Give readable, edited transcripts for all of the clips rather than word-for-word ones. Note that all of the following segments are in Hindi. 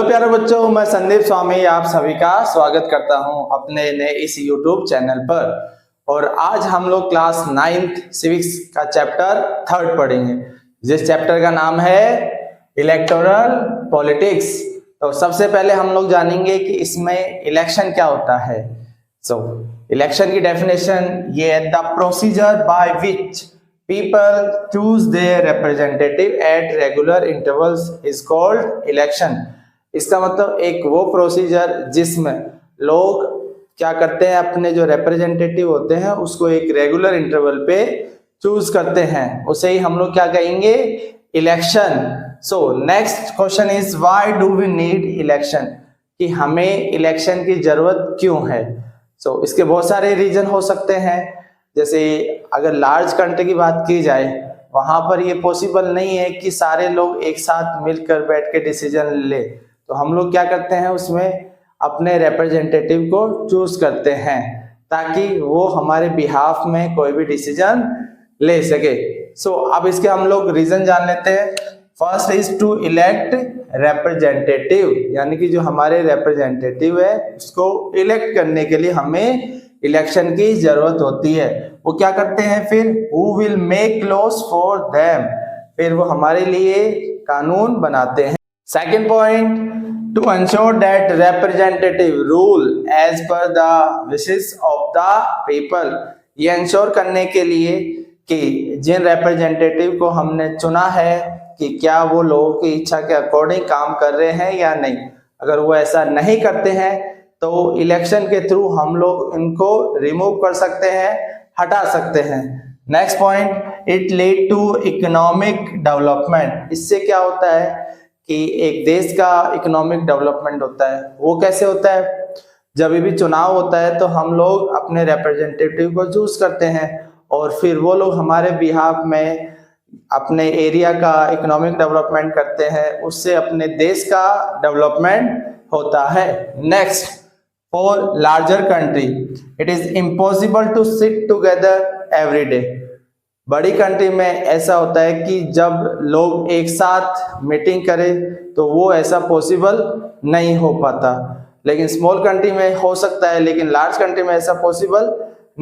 हेलो प्यारे बच्चों, मैं संदीप स्वामी आप सभी का स्वागत करता हूं अपने नए इस यूट्यूब चैनल पर। और आज हम लोग क्लास 9th सिविक्स का चैप्टर 3 पढ़ेंगे, जिस चैप्टर का नाम है इलेक्टोरल पॉलिटिक्स। तो सबसे पहले हम लोग जानेंगे कि इसमें इलेक्शन क्या होता है। इलेक्शन की डेफिनेशन ये है, the procedure by which people choose their representative at regular intervals is called election। इसका मतलब एक वो प्रोसीजर जिसमें लोग क्या करते हैं, अपने जो रिप्रेजेंटेटिव होते हैं उसको एक रेगुलर इंटरवल पे चूज करते हैं, उसे ही हम लोग क्या कहेंगे, election. So next question is why do we need election, कि हमें इलेक्शन की जरूरत क्यों है। इसके बहुत सारे रीजन हो सकते हैं। जैसे अगर लार्ज कंट्री की बात की जाए, वहां पर ये पॉसिबल नहीं है कि सारे लोग एक साथ मिलकर बैठ के डिसीजन ले, तो हम लोग क्या करते हैं, उसमें अपने रिप्रेजेंटेटिव को चूज करते हैं ताकि वो हमारे बिहाफ में कोई भी डिसीजन ले सके। अब इसके हम लोग रीजन जान लेते हैं। First is to elect representative, यानी कि जो हमारे रिप्रेजेंटेटिव है उसको इलेक्ट करने के लिए हमें इलेक्शन की जरूरत होती है। वो क्या करते हैं फिर, who will make laws for them, फिर वो हमारे लिए कानून बनाते हैं। Second point, to ensure that representative rule as per the wishes of the people, ये इंश्योर करने के लिए कि जिन रिप्रेजेंटेटिव को हमने चुना है कि क्या वो लोगों की इच्छा के अकॉर्डिंग काम कर रहे हैं या नहीं। अगर वो ऐसा नहीं करते हैं तो इलेक्शन के थ्रू हम लोग इनको रिमूव कर सकते हैं, हटा सकते हैं। Next point, it lead to economic development. इससे क्या होता है कि एक देश का इकोनॉमिक डेवलपमेंट होता है। वो कैसे होता है, जब भी चुनाव होता है तो हम लोग अपने रिप्रेजेंटेटिव को चूज करते हैं और फिर वो लोग हमारे बिहाफ में अपने एरिया का इकोनॉमिक डेवलपमेंट करते हैं, उससे अपने देश का डेवलपमेंट होता है। Next, for larger country it is impossible to sit together every day। बड़ी कंट्री में ऐसा होता है कि जब लोग एक साथ मीटिंग करें तो वो ऐसा पॉसिबल नहीं हो पाता, लेकिन स्मॉल कंट्री में हो सकता है, लेकिन लार्ज कंट्री में ऐसा पॉसिबल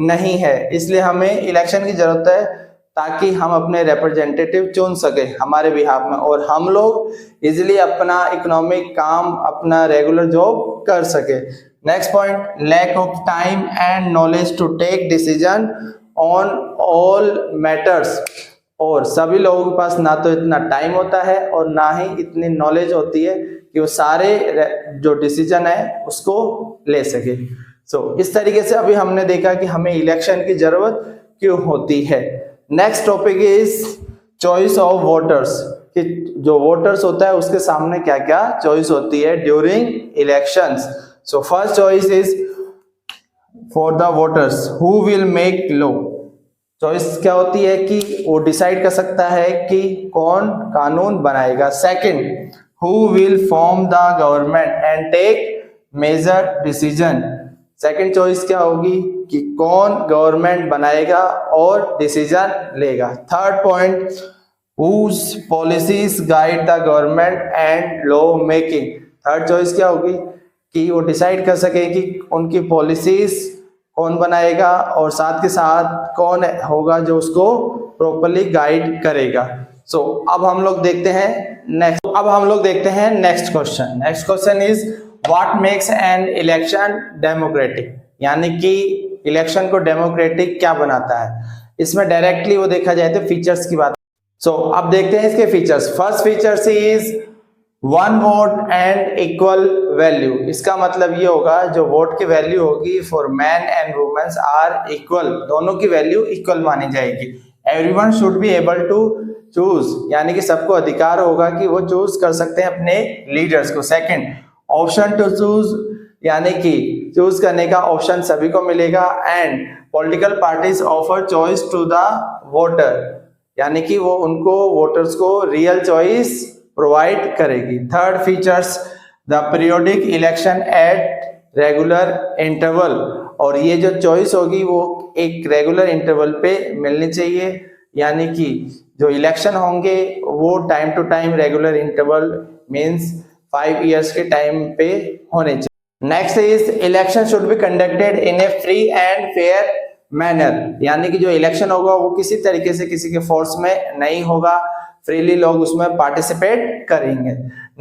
नहीं है। इसलिए हमें इलेक्शन की जरूरत है ताकि हम अपने रिप्रेजेंटेटिव चुन सके हमारे बिहाफ में और हम लोग इजिली अपना इकोनॉमिक काम, अपना रेगुलर जॉब कर सके। Next point, lack of time and knowledge to take decision on all matters. और सभी लोगों के पास ना तो इतना टाइम होता है और ना ही इतनी नॉलेज होती है कि वो सारे जो डिसीजन है उसको ले सके। इस तरीके से अभी हमने देखा कि हमें इलेक्शन की जरूरत क्यों होती है। Next topic is choice of voters, कि जो वोटर्स होता है उसके सामने क्या क्या चॉइस होती है during elections. First choice is for the voters who will make law. Choice क्या होती है कि वो डिसाइड कर सकता है कि कौन कानून बनाएगा। Second, who will form the government and take major decision. Second choice क्या होगी कि कौन गवर्नमेंट बनाएगा और डिसीजन लेगा। Third point, whose policies guide the government and law making। Third choice क्या होगी कि वो डिसाइड कर सके कि उनकी पॉलिसीज कौन बनाएगा और साथ के साथ कौन होगा जो उसको प्रॉपर्ली गाइड करेगा। अब हम लोग देखते हैं next question. Next question is what makes an election democratic, यानी कि इलेक्शन को डेमोक्रेटिक क्या बनाता है। इसमें डायरेक्टली वो देखा जाए तो फीचर्स की बात। अब देखते हैं इसके features. First features is one vote and equal value. इसका मतलब ये होगा जो वोट की वैल्यू होगी for man and womens are equal, दोनों की वैल्यू इक्वल मानी जाएगी। Everyone should be able to choose, यानी कि सबको अधिकार होगा कि वो चूज कर सकते हैं अपने लीडर्स को। सेकंड, ऑप्शन टू चूज, यानी कि चूज करने का ऑप्शन सभी को मिलेगा। And political parties offer choice to the voter, यानी कि वो उनको वोटर्स को रियल चॉइस प्रोवाइड करेगी। Third features, the periodic election at regular interval, और ये जो चॉइस होगी वो एक रेगुलर इंटरवल पे मिलनी चाहिए, यानी कि जो इलेक्शन होंगे वो time to time regular interval means 5 years के टाइम पे होने चाहिए। Next is election should be conducted in a free and fair manner, यानी कि जो इलेक्शन होगा वो किसी तरीके से किसी के फोर्स में नहीं होगा, फ्रीली लोग उसमें पार्टिसिपेट करेंगे।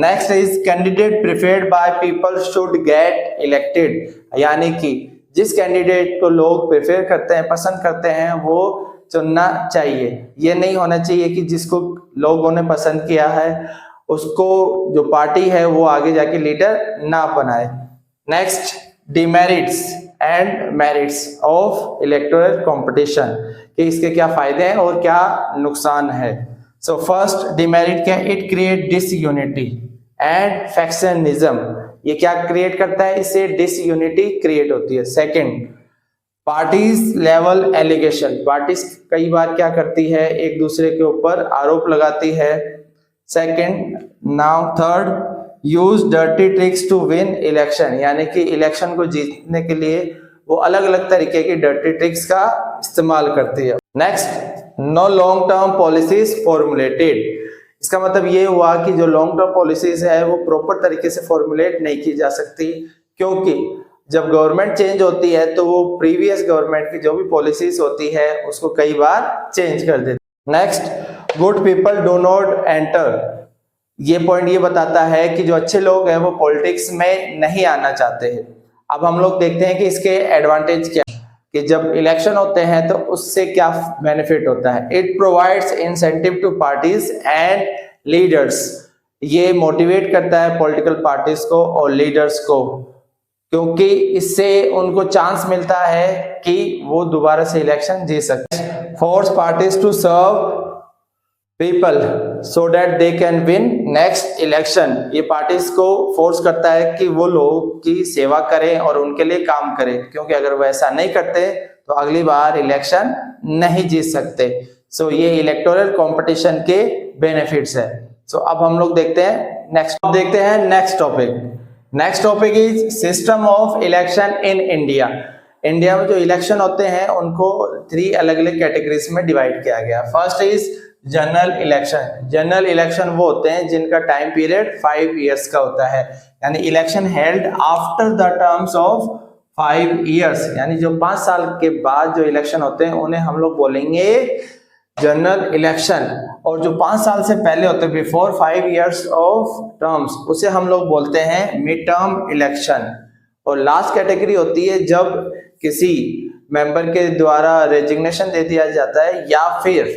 Next is candidate preferred by people should get elected, यानी कि जिस कैंडिडेट को लोग प्रेफर करते हैं, पसंद करते हैं, वो चुनना चाहिए। ये नहीं होना चाहिए कि जिसको लोगों ने पसंद किया है उसको जो पार्टी है वो आगे जाके लीडर ना बनाए। Next demerits and merits of electoral competition, कि इसके क्या फायदे हैं और क्या नुकसान है। सो फर्स्ट डिमेरिट क्या, इट क्रिएट डिसयूनिटी एंड फैक्शनिज्म, ये क्या क्रिएट करता है, इससे डिसयूनिटी क्रिएट होती है। Second parties level allegation, parties कई बार क्या करती है, एक दूसरे के ऊपर आरोप लगाती है। Second now third use dirty tricks to win election, यानी कि इलेक्शन को जीतने के लिए वो अलग अलग तरीके की डर्टी ट्रिक्स का इस्तेमाल करती है। Next no long term policies formulated, इसका मतलब ये हुआ कि जो लॉन्ग टर्म पॉलिसीज है वो प्रॉपर तरीके से फॉर्मुलेट नहीं की जा सकती, क्योंकि जब गवर्नमेंट चेंज होती है तो वो प्रीवियस गवर्नमेंट की जो भी पॉलिसीज होती है उसको कई बार चेंज कर देती। Next good people do not enter, ये पॉइंट ये बताता है कि जो अच्छे लोग हैं वो पॉलिटिक्स में नहीं आना चाहते हैं। अब हम लोग देखते हैं कि इसके एडवांटेज क्या, कि जब इलेक्शन होते हैं तो उससे क्या बेनिफिट होता है। It provides incentive to parties and leaders, ये मोटिवेट करता है पॉलिटिकल पार्टीज को और लीडर्स को, क्योंकि इससे उनको चांस मिलता है कि वो दोबारा से इलेक्शन जीत सकते। Force parties to serve people so that they can win next election, ये पार्टीज को फोर्स करता है कि वो लोग की सेवा करें और उनके लिए काम करें, क्योंकि अगर वो ऐसा नहीं करते तो अगली बार इलेक्शन नहीं जीत सकते। सो ये इलेक्टोरल कंपटीशन के बेनिफिट्स है। सो अब हम लोग देखते हैं next topic is system of election in India. India में जो इलेक्शन होते हैं उनको 3 अलग अलग कैटेगरीज में डिवाइड किया गया। First is general election. General election वो होते हैं जिनका टाइम पीरियड 5 ईयर्स का होता है, यानी election held after the terms of 5 years, यानी जो 5 साल के बाद जो इलेक्शन होते हैं उन्हें हम लोग बोलेंगे जनरल इलेक्शन। और जो 5 साल से पहले होते हैं बिफोर 5 ईयर्स ऑफ टर्म्स, उसे हम लोग बोलते हैं मिड टर्म इलेक्शन। और लास्ट कैटेगरी होती है जब किसी मेंबर के द्वारा रेजिग्नेशन दे दिया जाता है या फिर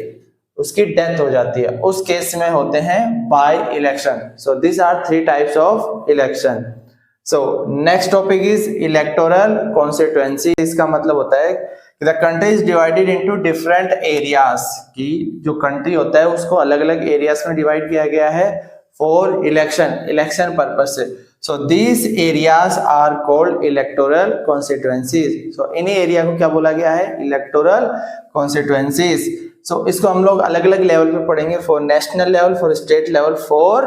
उसकी डेथ हो जाती है, उस केस में होते हैं by election. So this are 3 types of election. So next topic is electoral constituency. इसका मतलब होता है कि the country is divided into different areas, कि जो कंट्री होता है उसको अलग अलग एरियाज में डिवाइड किया गया है फॉर इलेक्शन पर्पज से। So these areas are called electoral constituencies. So इन्हीं एरिया को क्या बोला गया है, इलेक्टोरल कॉन्स्टिट्यूएंसीज। सो इसको हम लोग अलग अलग लेवल पे पढ़ेंगे, for national level, for state level, for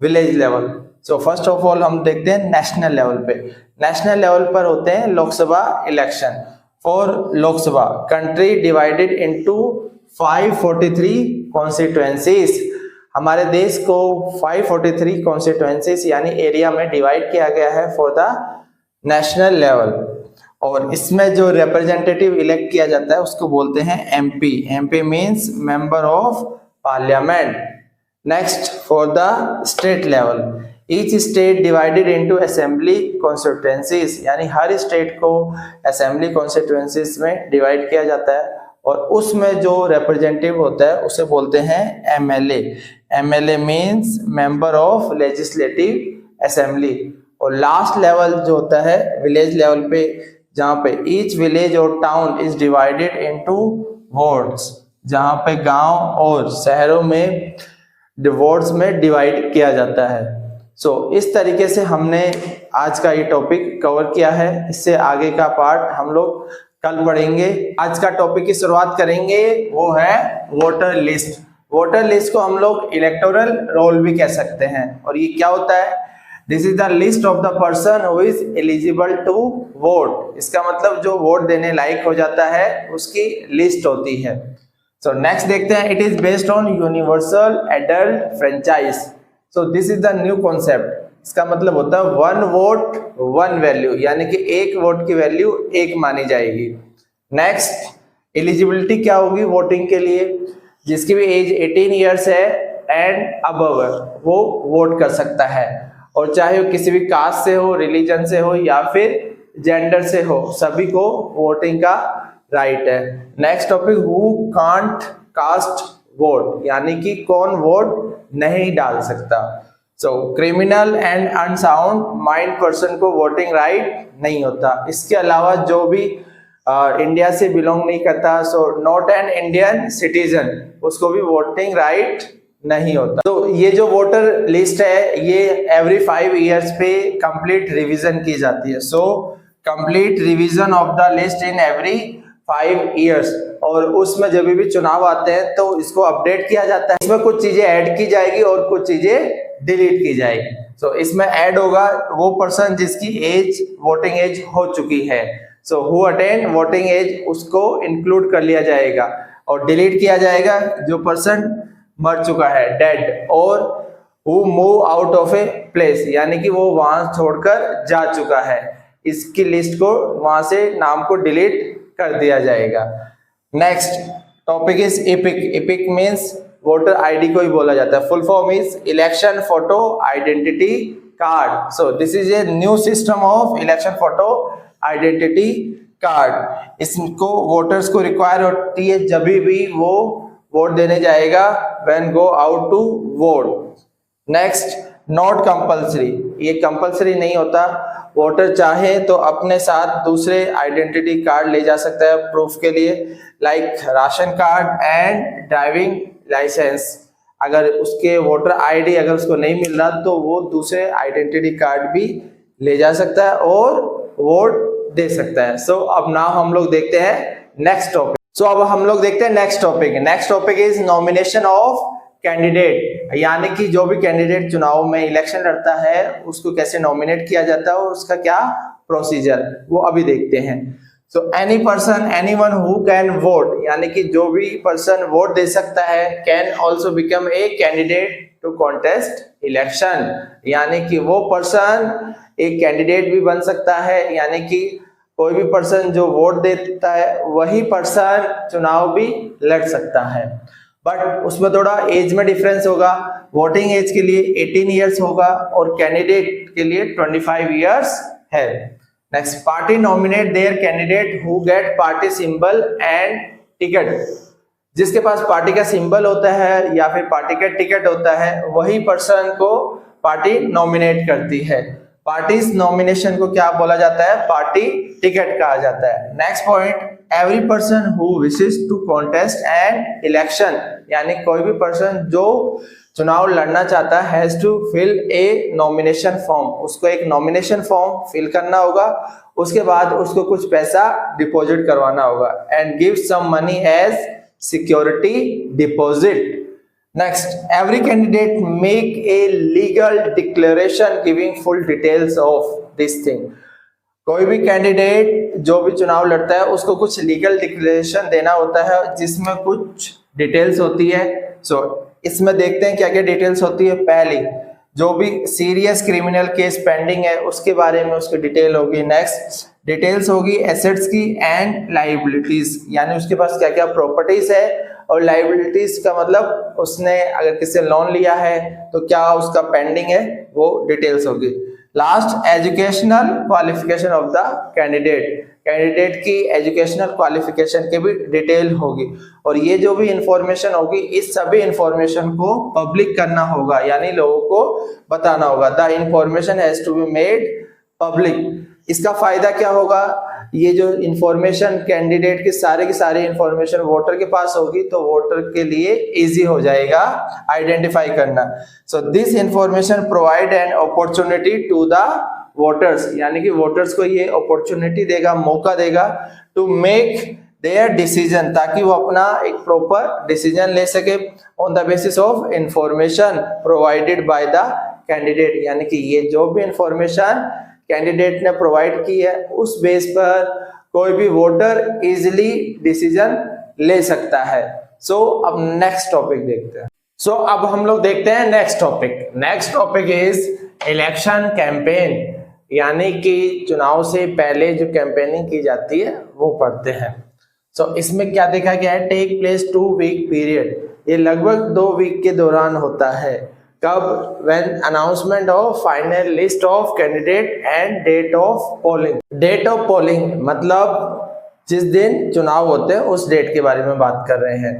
village level. So first of all हम देखते हैं नेशनल लेवल पे। नेशनल लेवल पर होते हैं Lok Sabha election. For Lok Sabha country divided into 543 constituencies, हमारे देश को 543 कॉन्स्टिट्यूएंसीज यानी एरिया में डिवाइड किया गया है फॉर द नेशनल लेवल। और इसमें जो रिप्रेजेंटेटिव इलेक्ट किया जाता है उसको बोलते हैं MP. MP means member of parliament. Next for the state level, each state divided into assembly constituencies, यानी हर स्टेट को असेंबली कॉन्स्टिट्यूएंसीज में डिवाइड किया जाता है और उसमें जो रिप्रेजेंटेटिव होता है उसे बोलते हैं MLA. MLA means member of legislative assembly. और लास्ट लेवल जो होता है विलेज लेवल पे, जहाँ पे ईच विलेज और town is divided into wards, जहाँ पे गांव और शहरों में वार्ड्स में डिवाइड किया जाता है। सो इस तरीके से हमने आज का ये टॉपिक कवर किया है। इससे आगे का पार्ट हम लोग कल पढ़ेंगे। आज का टॉपिक की शुरुआत करेंगे, वो है वोटर लिस्ट। वोटर लिस्ट को हम लोग इलेक्टोरल रोल भी कह सकते हैं। और ये क्या होता है, this is the list of the person who is eligible to vote. इसका मतलब जो वोट देने लायक हो जाता है उसकी लिस्ट होती है। सो नेक्स्ट देखते हैं, it is based on universal adult franchise. So this is the new concept. इसका मतलब होता है 1 वोट 1 वैल्यू, यानी कि 1 वोट की वैल्यू 1 मानी जाएगी। नेक्स्ट, एलिजिबिलिटी क्या होगी वोटिंग के लिए? जिसकी भी एज 18 ईयर्स है एंड अबव वो वोट कर सकता है, और चाहे वो किसी भी कास्ट से हो, रिलीजन से हो या फिर जेंडर से हो, सभी को वोटिंग का राइट है। Next topic, who can't cast vote, यानी कि कौन वोट नहीं डाल सकता। So criminal and unsound mind person को वोटिंग राइट नहीं होता। इसके अलावा जो भी इंडिया से बिलोंग नहीं करता, so not an Indian citizen, उसको भी वोटिंग राइट नहीं होता। तो ये जो वोटर लिस्ट है ये एवरी 5 ईयर्स पे कंप्लीट रिवीजन की जाती है। So complete revision of the list in every 5 years, और उसमें जब भी चुनाव आते हैं तो इसको अपडेट किया जाता है। इसमें कुछ चीजें ऐड की जाएगी और कुछ चीजें डिलीट की जाएगी। सो इसमें ऐड होगा वो पर्सन जिसकी एज वोटिंग एज हो चुकी है, so who attain voting age, उसको इंक्लूड कर लिया जाएगा। और डिलीट किया जाएगा जो पर्सन मर चुका है, डेड, और who move out of a place, यानी कि वो वहां छोड़कर जा चुका है, इसकी लिस्ट को वहां से नाम को डिलीट कर दिया जाएगा। Next topic is EPIC. EPIC means voter ID को ही बोला जाता है। Full form is election photo identity card. So this is a new system of election photo identity card. इसको वोटर्स को रिक्वायर होती है जब भी वो वोट देने जाएगा, when go out to vote. Next, not compulsory, ये कंपल्सरी नहीं होता। वोटर चाहे तो अपने साथ दूसरे आइडेंटिटी कार्ड ले जा सकता है प्रूफ के लिए, like ration card and driving licence. अगर उसके वोटर आईडी अगर उसको नहीं मिल रहा तो वो दूसरे आइडेंटिटी कार्ड भी ले जा सकता है और वोट दे सकता है। सो अब नाउ हम लोग देखते हैं नेक्स्ट टॉपिक। अब हम लोग देखते हैं next topic. Next topic is nomination of candidate, यानी कि जो भी कैंडिडेट चुनाव में इलेक्शन लड़ता है उसको कैसे नॉमिनेट किया जाता है और उसका क्या प्रोसीजर, वो अभी देखते हैं। So any person, anyone who can vote, यानी कि जो भी पर्सन वोट दे सकता है, can also become a candidate to contest election, यानी कि वो पर्सन एक कैंडिडेट भी बन सकता है, यानी कि कोई भी पर्सन जो वोट देता है वही पर्सन चुनाव भी लड़ सकता है। बट उसमें थोड़ा एज में डिफरेंस होगा। वोटिंग एज के लिए 18 इयर्स होगा और कैंडिडेट के लिए 25 इयर्स है। Next, party nominate their candidate who get party symbol and ticket. जिसके पास पार्टी का सिंबल होता है या फिर पार्टी का टिकट होता है वही पर्सन को पार्टी नॉमिनेट करती है। पार्टीज नॉमिनेशन को क्या बोला जाता है? पार्टी टिकट कहा जाता है। Next point, every person who wishes to contest an election, यानी कोई भी पर्सन जो चुनाव लड़ना चाहता है has to fill a nomination form, उसको एक नॉमिनेशन फॉर्म फिल करना होगा। उसके बाद उसको कुछ पैसा डिपॉजिट करवाना होगा and give some money as security deposit. Next, every candidate make a legal declaration giving full details of this thing. कोई भी कैंडिडेट जो भी चुनाव लड़ता है उसको कुछ लीगल डिक्लेरेशन देना होता है जिसमें कुछ डिटेल्स होती है। इसमें देखते हैं क्या क्या डिटेल्स होती है। पहली, जो भी सीरियस क्रिमिनल केस पेंडिंग है उसके बारे में उसकी डिटेल होगी। नेक्स्ट, डिटेल्स होगी एसेट्स की एंड लाइबिलिटीज, यानी उसके पास क्या क्या प्रॉपर्टीज है, और लाइबिलिटीज का मतलब उसने अगर किसी से लोन लिया है तो क्या उसका पेंडिंग है, वो डिटेल्स होगी। Last, educational qualification of the candidate, candidate की एजुकेशनल क्वालिफिकेशन की भी डिटेल होगी। और ये जो भी इंफॉर्मेशन होगी इस सभी इंफॉर्मेशन को पब्लिक करना होगा, यानी लोगों को बताना होगा। The information has to be made public. इसका फायदा क्या होगा? ये जो इंफॉर्मेशन कैंडिडेट की सारी इंफॉर्मेशन वोटर के पास होगी तो वोटर के लिए इजी हो जाएगा आइडेंटिफाई करना। So this information provide an opportunity to the voters, यानी कि वोटर्स को ये अपॉर्चुनिटी देगा, मौका देगा टू मेक देयर डिसीजन, ताकि वो अपना एक प्रॉपर डिसीजन ले सके on the basis of information provided by the candidate, यानी कि ये जो भी इंफॉर्मेशन कैंडिडेट ने प्रोवाइड की है उस बेस पर कोई भी वोटर इजीली डिसीजन ले सकता है। अब नेक्स्ट टॉपिक देखते हैं। अब हम लोग देखते हैं next topic. Next topic is election campaign यानी कि चुनाव से पहले जो कैंपेनिंग की जाती है वो पढ़ते हैं। सो इसमें क्या देखा गया है, टेक प्लेस 2 वीक पीरियड, ये लगभग 2 वीक के दौरान होता है। कब? When announcement of final list of candidate and date of polling. Date of polling मतलब जिस दिन चुनाव होते हैं उस डेट के बारे में बात कर रहे हैं।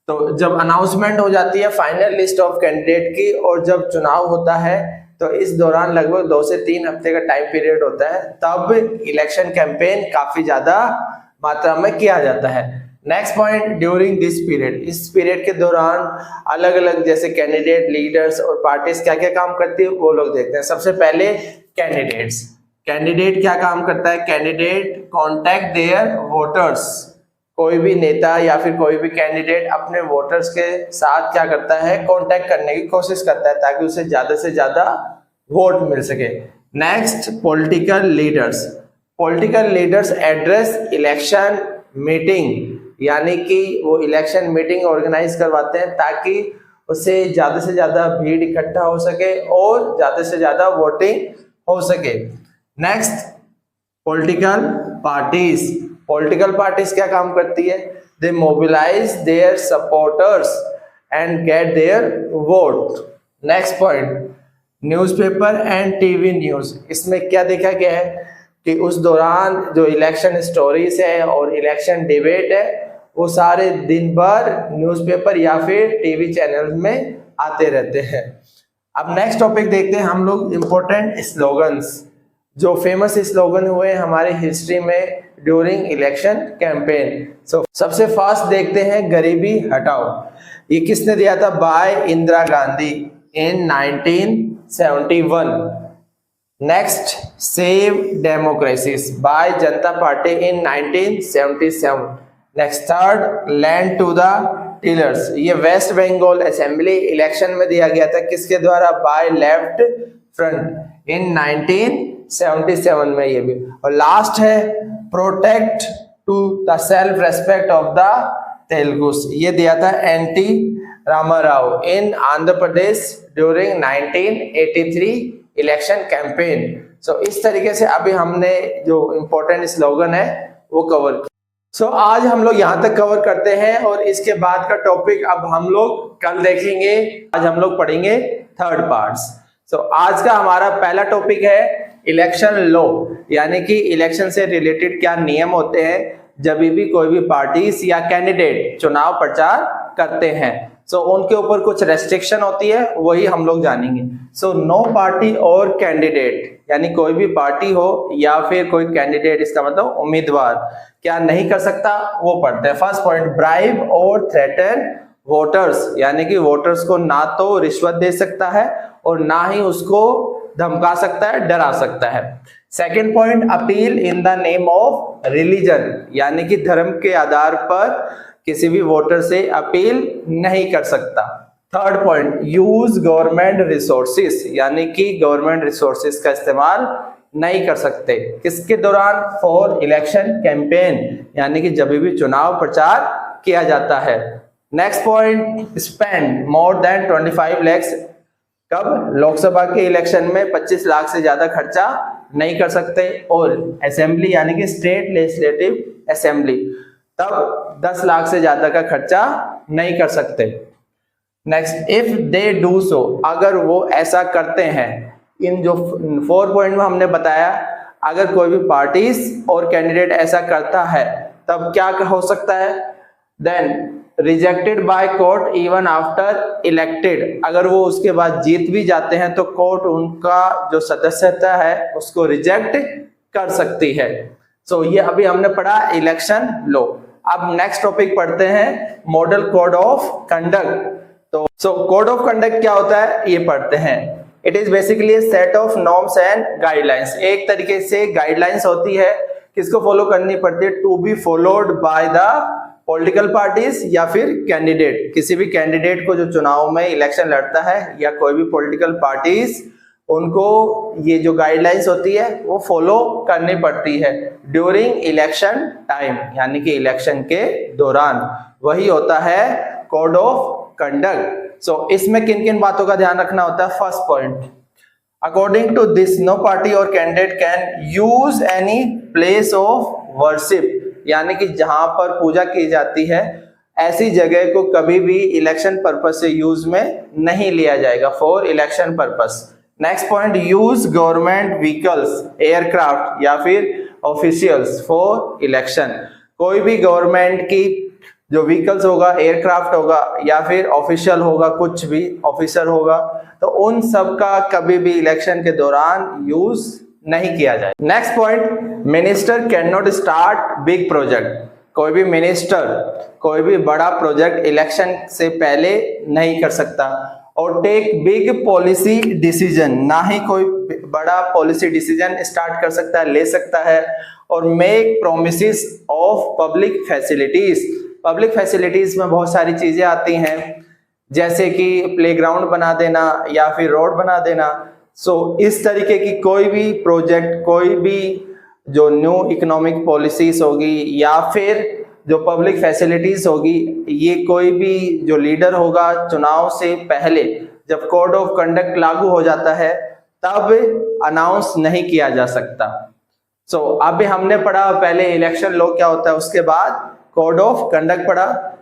तो जब अनाउंसमेंट हो जाती है फाइनल लिस्ट ऑफ कैंडिडेट की और जब चुनाव होता है तो इस दौरान लगभग 2 से 3 हफ्ते का टाइम पीरियड होता है, तब इलेक्शन कैंपेन काफी ज्यादा मात्रा में किया जाता है। Next point, during this period, इस पीरियड के दौरान अलग अलग जैसे कैंडिडेट, लीडर्स और पार्टीज क्या क्या काम करती है वो लोग देखते हैं। सबसे पहले कैंडिडेट्स, कैंडिडेट क्या काम करता है, कैंडिडेट कॉन्टैक्ट देयर वोटर्स, कोई भी नेता या फिर कोई भी कैंडिडेट अपने वोटर्स के साथ क्या करता है, कांटेक्ट करने की कोशिश करता है ताकि उसे ज्यादा से ज्यादा वोट मिल सके। Next, political leaders, political leaders address election meeting, यानी कि वो इलेक्शन मीटिंग ऑर्गेनाइज करवाते हैं ताकि उससे ज्यादा भीड़ इकट्ठा हो सके और ज्यादा से ज्यादा वोटिंग हो सके। Next, political parties, political parties क्या काम करती है, they mobilize their supporters and get their vote. Next point, newspaper and TV news, इसमें क्या देखा गया है कि उस दौरान जो इलेक्शन स्टोरीज है और इलेक्शन डिबेट है वो सारे दिन भर न्यूज़पेपर या फिर टीवी चैनल में आते रहते हैं। अब नेक्स्ट टॉपिक देखते हैं हम लोग, इंपॉर्टेंट स्लोगन्स, जो फेमस स्लोगन हुए हमारे हिस्ट्री में ड्यूरिंग इलेक्शन कैंपेन। सबसे फर्स्ट देखते हैं गरीबी हटाओ, ये किसने दिया था, by Indira Gandhi in 1971। Next, save democracies by Janata Party in 1977। Next, third, land to the tillers, ये वेस्ट बंगाल असेंबली इलेक्शन में दिया गया था, किसके द्वारा, बाय लेफ्ट फ्रंट इन 1977 में ये भी। और लास्ट है, protect to the self respect of the Telugus, ये दिया था NT Rama Rao in Andhra Pradesh during 1983 election campaign. So इस तरीके से अभी हमने जो इम्पोर्टेंट स्लोगन है वो कवर किया। सो आज हम लोग यहाँ तक कवर करते हैं और इसके बाद का टॉपिक अब हम लोग कल देखेंगे। आज हम लोग पढ़ेंगे थर्ड पार्ट्स। सो आज का हमारा पहला टॉपिक है इलेक्शन लॉ, यानी कि इलेक्शन से रिलेटेड क्या नियम होते हैं जब भी कोई भी पार्टीज या कैंडिडेट चुनाव प्रचार करते हैं। सो उनके ऊपर कुछ रेस्ट्रिक्शन होती है, वही हम लोग जानेंगे। सो नो पार्टी और कैंडिडेट, यानी कोई भी पार्टी हो या फिर कोई कैंडिडेट, इसका मतलब उम्मीदवार क्या नहीं कर सकता वो पढ़ते हैं। फर्स्ट पॉइंट, ब्राइब और थ्रेटन वोटर्स, यानी कि वोटर्स को ना तो रिश्वत दे सकता है और ना ही उसको धमका सकता है, डरा सकता है। Second point, appeal in the name of religion, यानी कि धर्म के आधार पर किसी भी वोटर से अपील नहीं कर सकता। Third point, use government resources, यानी कि गवर्नमेंट रिसोर्सेस का इस्तेमाल नहीं कर सकते, किसके दौरान, फॉर इलेक्शन कैंपेन, यानी कि जब भी चुनाव प्रचार किया जाता है। Next point, spend more than 25 lakhs, कब, लोकसभा के इलेक्शन में 25 लाख से ज्यादा खर्चा नहीं कर सकते। और असेंबली यानी कि स्टेट लेजिस्लेटिव असेंबली, तब 10 लाख से ज्यादा का खर्चा नहीं कर सकते। Next, if they do so, अगर वो ऐसा करते हैं, इन जो 4 पॉइंट में हमने बताया, अगर कोई भी पार्टीज और कैंडिडेट ऐसा करता है तब क्या हो सकता है, then rejected by court even after elected, अगर वो उसके बाद जीत भी जाते हैं तो कोर्ट उनका जो सदस्यता है उसको रिजेक्ट कर सकती है। सो ये अभी हमने पढ़ा इलेक्शन लॉ। अब नेक्स्ट टॉपिक पढ़ते हैं मॉडल कोड ऑफ कंडक्ट। तो कोड ऑफ कंडक्ट क्या होता है ये पढ़ते हैं। It is basically A set of norms and guidelines, एक तरीके से गाइडलाइंस होती है, किसको फॉलो करनी पड़ती है, to be followed by the political parties या फिर कैंडिडेट, किसी भी कैंडिडेट को जो चुनाव में इलेक्शन लड़ता है या कोई भी पॉलिटिकल पार्टीज, उनको ये जो गाइडलाइंस होती है वो फॉलो करनी पड़ती है ड्यूरिंग इलेक्शन टाइम, यानी कि इलेक्शन के दौरान, वही होता है कोड ऑफ कंडक्ट। सो इसमें किन किन बातों का ध्यान रखना होता है। First point, according to this no party और candidate can use any place of worship, यानी कि जहां पर पूजा की जाती है ऐसी जगह को कभी भी इलेक्शन पर्पस से यूज में नहीं लिया जाएगा for election purpose. Next point, use government vehicles, aircraft या फिर ऑफिशियल्स फॉर इलेक्शन। कोई भी गवर्नमेंट की जो व्हीकल्स होगा, एयरक्राफ्ट होगा या फिर ऑफिशियल होगा, कुछ भी ऑफिसर होगा, तो उन सब का कभी भी इलेक्शन के दौरान यूज नहीं किया जाए। Next point, minister can not start big project. कोई भी मिनिस्टर कोई भी बड़ा प्रोजेक्ट इलेक्शन से पहले नहीं कर सकता। और टेक बिग पॉलिसी डिसीजन, ना ही कोई बड़ा पॉलिसी डिसीजन स्टार्ट कर सकता है, ले सकता है। और make promises of public facilities. Public facilities में बहुत सारी चीजें आती हैं, जैसे कि प्लेग्राउंड बना देना या फिर रोड बना देना। सो इस तरीके की कोई भी प्रोजेक्ट, कोई भी जो न्यू इकोनॉमिक पॉलिसीज होगी या फिर जो पब्लिक फैसिलिटीज होगी, ये कोई भी जो लीडर होगा चुनाव से पहले जब कोड ऑफ कंडक्ट लागू हो जाता है तब अनाउंस नहीं किया जा सकता। सो अभी हमने पढ़ा पहले इलेक्शन लॉ क्या होता है, उसके बाद कोड ऑफ कंडक्ट पढ़ा।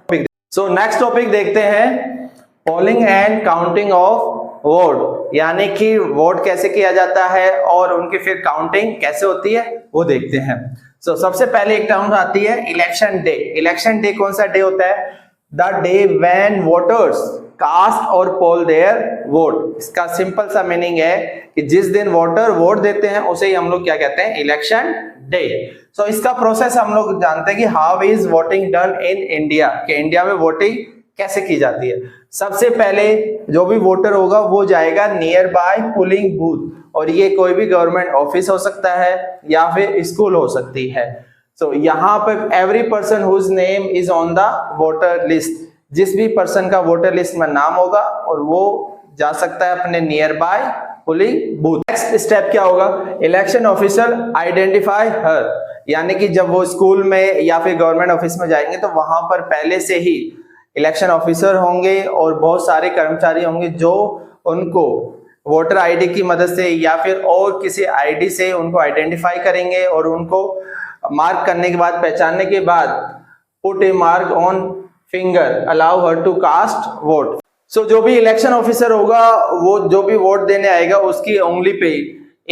सो नेक्स्ट टॉपिक देखते हैं, polling and counting of vote, यानी कि वोट कैसे किया जाता है और उनकी फिर काउंटिंग कैसे होती है वो देखते हैं। सो सबसे पहले एक टर्म आती है इलेक्शन डे। इलेक्शन डे कौन सा डे होता है? The day when voters cast और पोल देयर वोट। इसका सिंपल सा मीनिंग है कि जिस दिन वोटर वोट देते हैं उसे ही हम लोग क्या कहते हैं? Election day. सो इसका प्रोसेस हम लोग जानते हैं कि how is voting done in India, कि इंडिया में वोटिंग कैसे की जाती है। सबसे पहले जो भी वोटर होगा वो जाएगा नियर बाय पोलिंग बूथ, और ये कोई भी गवर्नमेंट ऑफिस हो सकता है या फिर स्कूल हो सकती है। सो यहाँ पर every person whose name is on the voter list, जिस भी पर्सन का वोटर लिस्ट में नाम होगा और वो जा सकता है अपने near by polling booth. Next step क्या होगा? इलेक्शन ऑफिसर आइडेंटिफाई हर, यानी कि जब वो स्कूल में या फिर गवर्नमेंट ऑफिस में जाएंगे तो वहां पर पहले से ही इलेक्शन ऑफिसर होंगे और बहुत सारे कर्मचारी होंगे जो उनको वोटर आईडी की मदद से या फिर और किसी आईडी से उनको आइडेंटिफाई करेंगे और उनको मार्क करने के बाद, पहचानने के बाद, put a mark on finger, allow her to cast vote. So जो भी इलेक्शन ऑफिसर होगा वो जो भी वोट देने आएगा उसकी उंगली पे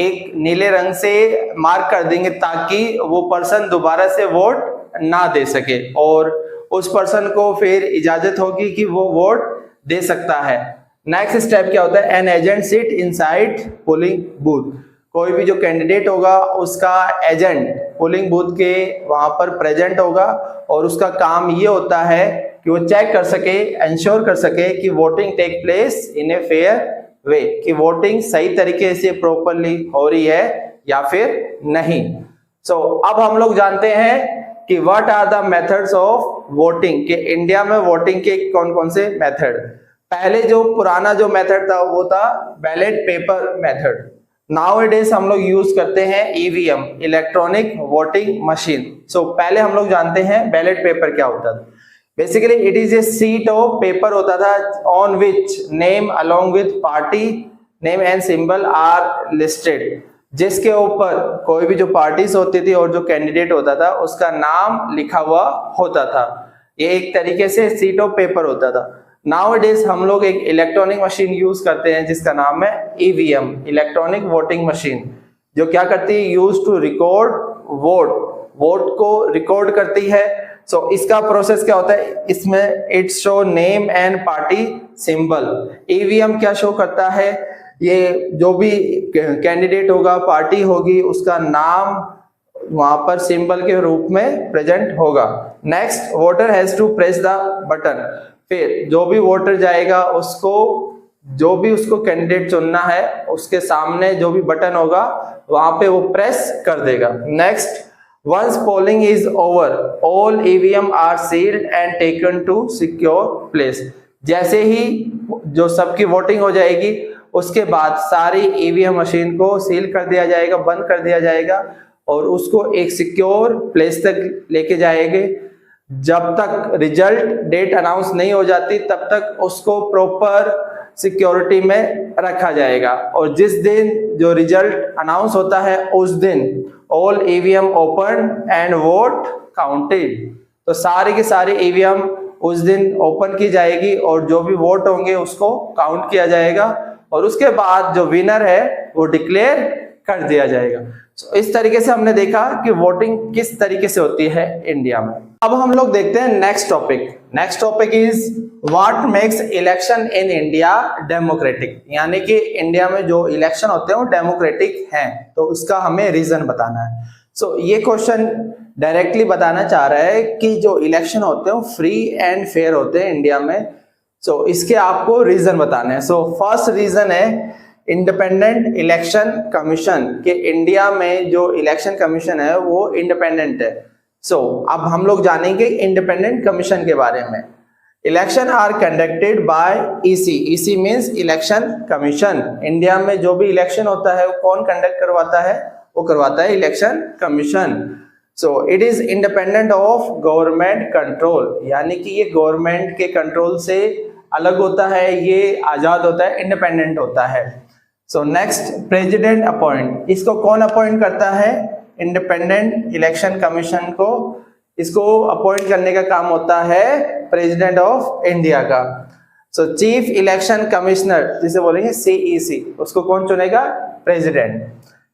एक नीले रंग से मार्क कर देंगे ताकि वो पर्सन दोबारा से वोट ना दे सके और उस पर्सन को फिर इजाजत होगी कि वो वोट दे सकता है। नेक्स्ट स्टेप क्या होता है? An agent sit inside polling booth. कोई भी जो कैंडिडेट होगा उसका एजेंट पोलिंग बूथ के वहां पर प्रेजेंट होगा और उसका काम ये होता है कि वो चेक कर सके, इंश्योर कर सके कि voting take place in a fair way, कि वोटिंग सही तरीके से प्रॉपरली हो रही है या फिर नहीं। सो अब हम लोग जानते हैं कि what are the methods of voting, कि इंडिया में वोटिंग के कौन कौन से मेथड। पहले जो पुराना जो मेथड था वो था बैलेट पेपर मेथड। नाउअडेज हम लोग यूज करते हैं ईवीएम, इलेक्ट्रॉनिक वोटिंग मशीन। सो पहले हम लोग जानते हैं बैलेट पेपर क्या होता था। Basically it is a sheet of paper होता था on which name along with party name and symbol are listed, जिसके ऊपर कोई भी जो पार्टीज होती थी और जो कैंडिडेट होता था उसका नाम लिखा हुआ होता था। ये एक तरीके से शीट ऑफ पेपर होता था। नाउअडेज हम लोग एक इलेक्ट्रॉनिक मशीन यूज करते हैं जिसका नाम है ईवीएम, इलेक्ट्रॉनिक वोटिंग मशीन, जो क्या करती है? यूज टू रिकॉर्ड वोट को रिकॉर्ड करती है। सो इसका प्रोसेस क्या होता है? इसमें it show name and party symbol. EVM क्या शो करता है? ये जो भी कैंडिडेट होगा, पार्टी होगी, उसका नाम वहां पर सिंबल के रूप में प्रेजेंट होगा। Next, voter has to press the button. फिर जो भी वोटर जाएगा उसको जो भी उसको कैंडिडेट चुनना है उसके सामने जो भी बटन होगा वहां पे वो प्रेस कर देगा। Next, once polling is over all EVM are sealed and taken to secure place. जैसे ही जो सबकी वोटिंग हो जाएगी उसके बाद सारी ईवीएम मशीन को सील कर दिया जाएगा, बंद कर दिया जाएगा और उसको एक सिक्योर प्लेस तक लेके जाएंगे। जब तक रिजल्ट डेट अनाउंस नहीं हो जाती तब तक उसको प्रॉपर सिक्योरिटी में रखा जाएगा। और जिस दिन जो रिजल्ट अनाउंस होता है उस दिन all EVM open and vote counted. तो सारी की सारी ईवीएम उस दिन ओपन की जाएगी और जो भी वोट होंगे उसको काउंट किया जाएगा और उसके बाद जो विनर है वो डिक्लेयर कर दिया जाएगा। तो इस तरीके से हमने देखा कि वोटिंग किस तरीके से होती है इंडिया में। अब हम लोग देखते हैं next topic. Next topic is what makes election in India democratic, यानी कि इंडिया में जो इलेक्शन होते हैं वो डेमोक्रेटिक हैं, तो इसका हमें रीजन बताना है। सो ये क्वेश्चन डायरेक्टली बताना चाह रहा है कि जो इलेक्शन होते हैं वो फ्री एंड फेयर होते हैं इंडिया में। सो इसके आपको रीजन बताने हैं। सो फर्स्ट रीजन है इंडिपेंडेंट इलेक्शन कमीशन, कि इंडिया में जो इलेक्शन कमीशन है वो इंडिपेंडेंट है। सो अब हम लोग जानेंगे इंडिपेंडेंट कमीशन के बारे में। Election are conducted by EC. EC means election commission. India में जो भी इलेक्शन होता है वो कौन कंडक्ट करवाता है? वो करवाता है election commission. So it is independent of government control, यानी कि ये गवर्नमेंट के कंट्रोल से अलग होता है, ये आजाद होता है, इंडिपेंडेंट होता है। So next, president appoint. इसको कौन अपॉइंट करता है? इंडिपेंडेंट इलेक्शन कमीशन को, इसको अपॉइंट करने का काम होता है प्रेसिडेंट ऑफ इंडिया का। सो चीफ इलेक्शन कमिश्नर जिसे बोलेंगे सीईसी, उसको कौन चुनेगा? President.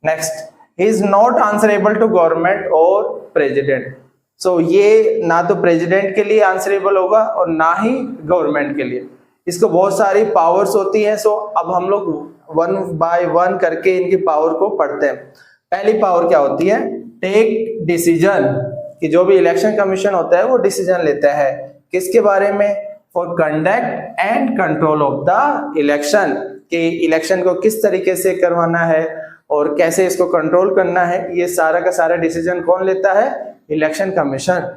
Next, he is not answerable to government और प्रेसिडेंट। सो ये ना तो प्रेसिडेंट के लिए आंसरेबल होगा और ना ही गवर्नमेंट के लिए। इसको बहुत सारी पावर्स होती हैं। सो अब हम लोग वन बाय वन करके इनकी पावर को पढ़ते हैं। पहली पावर क्या होती है? टेक डिसीजन, कि जो भी इलेक्शन कमीशन होता है वो डिसीजन लेता है किसके बारे में? For conduct and control of the election, कि इलेक्शन को किस तरीके से करवाना है और कैसे इसको कंट्रोल करना है, ये सारा का सारा डिसीजन कौन लेता है? Election commission.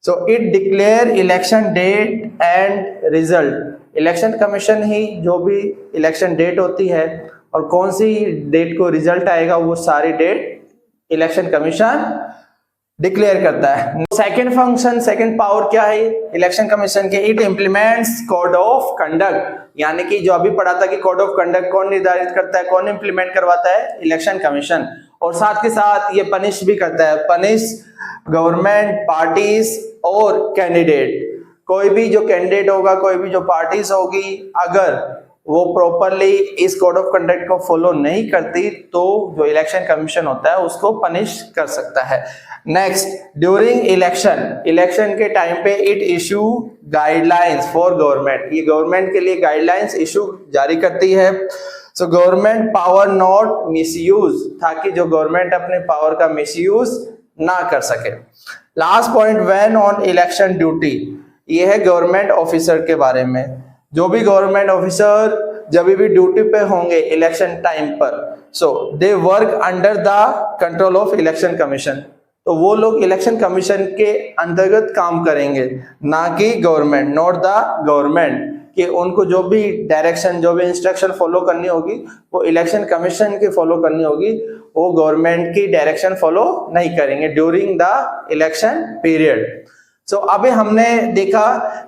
So it declare election date and result. Election commission ही जो भी इलेक्शन डेट होती है और कौन सी डेट को रिजल्ट आएगा वो सारी डेट इलेक्शन कमीशन डिक्लेयर करता है। सेकंड फंक्शन, सेकंड पावर क्या है इलेक्शन कमीशन के? It implements code of conduct, यानी कि जो अभी पढ़ा था कि कोड ऑफ कंडक्ट कौन निर्धारित करता है, कौन इम्प्लीमेंट करवाता है? Election commission. और साथ के साथ ये पनिश भी करता है, पनिश गवर्नमेंट, पार्टीज और कैंडिडेट। कोई भी जो कैंडिडेट होगा, कोई भी जो पार्टीज होगी, अगर वो प्रॉपरली इस कोड ऑफ कंडक्ट को फॉलो नहीं करती तो जो इलेक्शन कमीशन होता है उसको पनिश कर सकता है। नेक्स्ट, ड्यूरिंग इलेक्शन, इलेक्शन के टाइम पे it issue guidelines for government, ये गवर्नमेंट के लिए गाइडलाइंस इशू जारी करती है। So government power not misuse, ताकि जो गवर्नमेंट अपने पावर का मिसयूज ना कर सके। Last point, when on election duty, ये है गवर्नमेंट ऑफिसर के बारे में। जो भी गवर्नमेंट ऑफिसर जब भी ड्यूटी पे होंगे इलेक्शन टाइम पर, so they work under the control of election commission, तो वो लोग इलेक्शन कमीशन के अंतर्गत काम करेंगे, ना कि गवर्नमेंट, नॉट द गवर्नमेंट, कि उनको जो भी डायरेक्शन, जो भी इंस्ट्रक्शन फॉलो करनी होगी वो इलेक्शन कमीशन की फॉलो करनी होगी, वो गवर्नमेंट की डायरेक्शन फॉलो नहीं करेंगे ड्यूरिंग द इलेक्शन पीरियड। सो अभी हमने देखा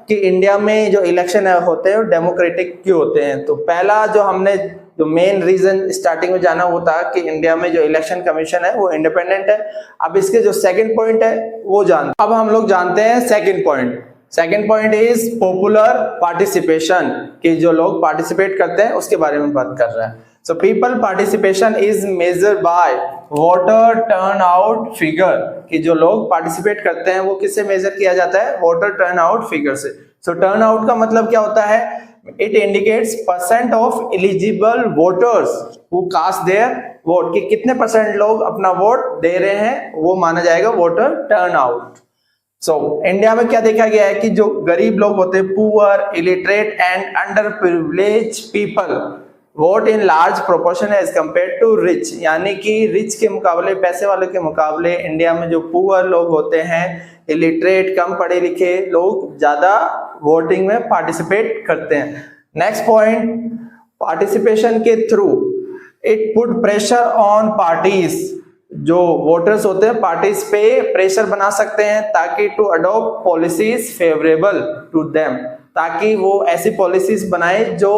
कि इंडिया में जो इलेक्शन होते हैं वो डेमोक्रेटिक क्यों होते हैं। तो पहला जो हमने जो मेन रीजन स्टार्टिंग में जाना वो था कि इंडिया में जो इलेक्शन कमीशन है वो इंडिपेंडेंट है। अब इसके जो सेकंड पॉइंट है वो अब हम लोग जानते हैं second point. Second point is popular participation, कि जो लोग पार्टिसिपेट करते हैं उसके बारे में बात कर रहा है। So people participation is measured by voter turn out figure, कि जो लोग पार्टिसिपेट करते हैं वो किससे मेजर किया जाता है? वोटर टर्न आउट फिगर से। सो टर्न आउट का मतलब क्या होता है? It indicates percent of eligible voters who cast their vote, कि कितने परसेंट लोग अपना वोट दे रहे हैं, वो माना जाएगा voter turn out. So India में क्या देखा गया है कि जो गरीब लोग होते हैं, poor, illiterate and under privilege people, vote in large proportion as compare to rich, यानी कि रिच के मुकाबले, पैसे वालों के मुकाबले इंडिया में जो पुअर लोग होते हैं, इलिटरेट, कम पढ़े लिखे लोग ज्यादा वोटिंग में पार्टिसिपेट करते हैं। नेक्स्ट पॉइंट, पार्टिसिपेशन के through it put pressure on parties, जो वोटर्स होते हैं पार्टीज पे प्रेशर बना सकते हैं ताकि to adopt policies favourable to them, ताकि वो ऐसी पॉलिसीज बनाए जो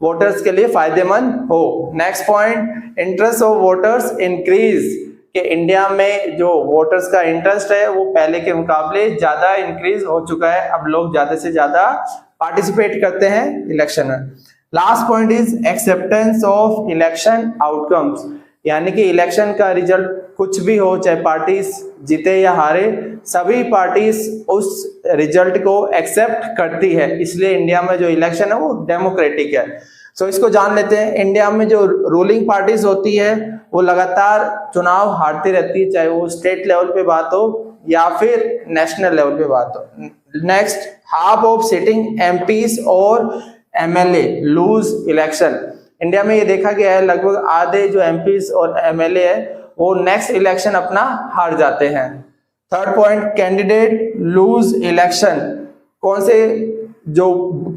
वोटर्स के लिए फायदेमंद हो। Next point, interest of voters increase, कि इंडिया में जो वोटर्स का इंटरेस्ट है वो पहले के मुकाबले ज्यादा इंक्रीज हो चुका है, अब लोग ज्यादा से ज्यादा पार्टिसिपेट करते हैं इलेक्शन में। Last point is acceptance of election outcomes, यानी कि इलेक्शन का रिजल्ट कुछ भी हो, चाहे पार्टीज जीते या हारे, सभी पार्टीज उस रिजल्ट को एक्सेप्ट करती है, इसलिए इंडिया में जो इलेक्शन है वो डेमोक्रेटिक है। सो इसको जान लेते हैं। इंडिया में जो रूलिंग पार्टीज होती है वो लगातार चुनाव हारती रहती है, चाहे वो स्टेट लेवल पे बात हो या फिर नेशनल लेवल पे बात हो। Next, half of sitting MPs और एमएलए लूज इलेक्शन, इंडिया में ये देखा गया है लगभग आधे जो एमपीज और एमएलए है वो नेक्स्ट इलेक्शन अपना हार जाते हैं। Third point, candidate lose election, कौन से जो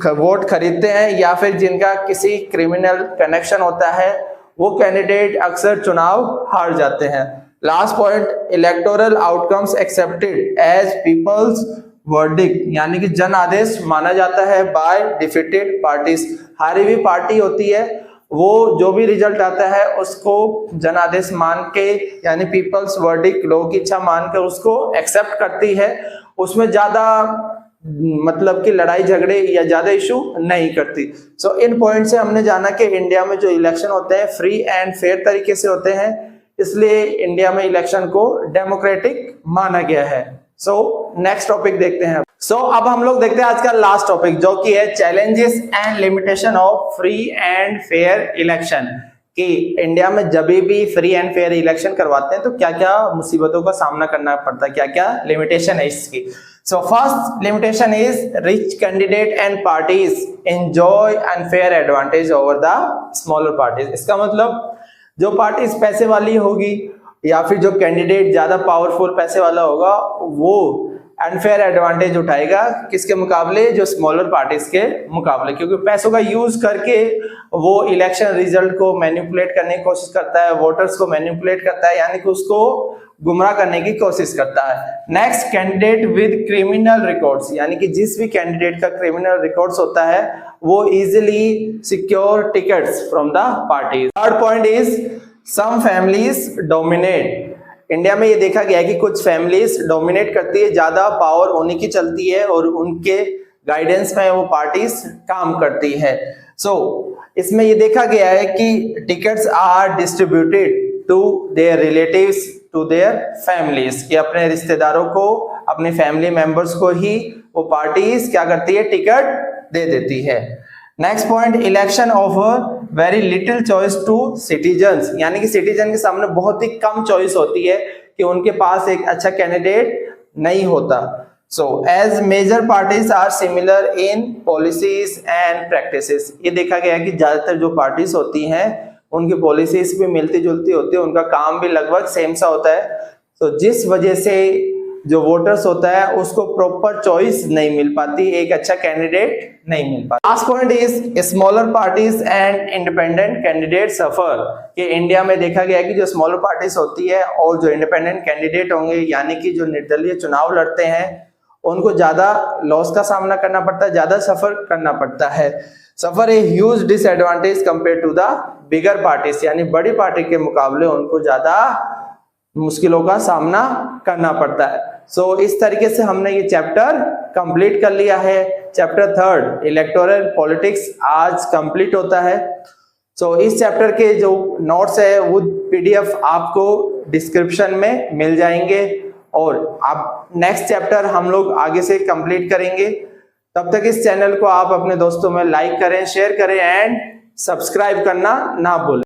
वोट खरीदते हैं या फिर जिनका किसी क्रिमिनल कनेक्शन होता है वो कैंडिडेट अक्सर चुनाव हार जाते हैं। Last point, electoral outcomes accepted as people's verdict, यानी कि जन आदेश माना जाता है बाय डिफीटेड पार्टीज, हारी हुई पार्टी होती है वो जो भी रिजल्ट आता है उसको जनादेश मान के, यानी पीपल्स वर्डिक्ट, लोगों की इच्छा मान के उसको एक्सेप्ट करती है, उसमें ज्यादा मतलब कि लड़ाई झगड़े या ज्यादा इशू नहीं करती। सो इन पॉइंट से हमने जाना कि इंडिया में जो इलेक्शन होते हैं फ्री एंड फेयर तरीके से होते हैं, इसलिए इंडिया में इलेक्शन को डेमोक्रेटिक माना गया है। सो नेक्स्ट टॉपिक देखते हैं। अब हम लोग देखते हैं आज का लास्ट टॉपिक जो कि है challenges and limitation of free and fair election, कि इंडिया में जब भी फ्री एंड फेयर इलेक्शन करवाते हैं तो क्या क्या मुसीबतों का सामना करना पड़ता है, क्या क्या लिमिटेशन है इसकी। So first limitation is rich candidate and parties enjoy unfair advantage over the smaller parties. इसका मतलब जो पार्टीज पैसे वाली होगी या फिर जो कैंडिडेट ज्यादा पावरफुल पैसे वाला होगा वो अनफेयर एडवांटेज उठाएगा, किसके मुकाबले, जो स्मॉलर पार्टीज के मुकाबले, क्योंकि पैसों का यूज करके वो इलेक्शन रिजल्ट को मैनिपुलेट करने की कोशिश करता है, वोटर्स को मैनिपुलेट करता है, यानी कि उसको गुमराह करने की कोशिश करता है। Next, candidate with criminal records, यानी कि जिस भी कैंडिडेट का क्रिमिनल रिकॉर्ड्स होता है वो easily secure tickets from the parties. Third point is some families dominate, India में ये देखा गया है कि कुछ फैमिलीज डोमिनेट करती है, ज्यादा पावर उन्हीं की चलती है और उनके गाइडेंस में वो पार्टीज काम करती है। इसमें ये देखा गया है कि tickets are distributed to their relatives to their families, कि अपने रिश्तेदारों को, अपने फैमिली मेंबर्स को ही वो पार्टीज क्या करती है, टिकट दे देती है। Next point, election offer very little choice to citizens, यानी कि सिटीजन के सामने बहुत ही कम चॉइस होती है कि उनके पास एक अच्छा कैंडिडेट नहीं होता। As major parties are similar in policies and practices, ये देखा गया कि ज्यादातर जो पार्टीज होती हैं उनकी पॉलिसीज भी मिलती जुलती होती है, उनका काम भी लगभग सेम सा होता है। जिस वजह से जो वोटर्स होता है उसको प्रॉपर चॉइस नहीं मिल पाती, एक अच्छा कैंडिडेट नहीं मिल पाता। Last point is smaller parties and independent candidate suffer, कि इंडिया में देखा गया है कि जो स्मॉलर पार्टीज होती है और जो इंडिपेंडेंट कैंडिडेट होंगे, यानी कि जो निर्दलीय चुनाव लड़ते हैं, उनको ज्यादा लॉस का सामना करना पड़ता है, ज्यादा सफर करना पड़ता है। Suffer a huge disadvantage compare to the bigger parties, यानी बड़ी पार्टी के मुकाबले उनको ज्यादा मुश्किलों का सामना करना पड़ता है। इस तरीके से हमने ये चैप्टर कंप्लीट कर लिया है। चैप्टर थर्ड इलेक्टोरल पॉलिटिक्स आज कंप्लीट होता है। इस चैप्टर के जो नोट्स है वो पीडीएफ आपको डिस्क्रिप्शन में मिल जाएंगे और आप नेक्स्ट चैप्टर हम लोग आगे से कंप्लीट करेंगे। तब तक इस चैनल को आप अपने दोस्तों में लाइक करें, शेयर करें एंड सब्सक्राइब करना ना भूलें।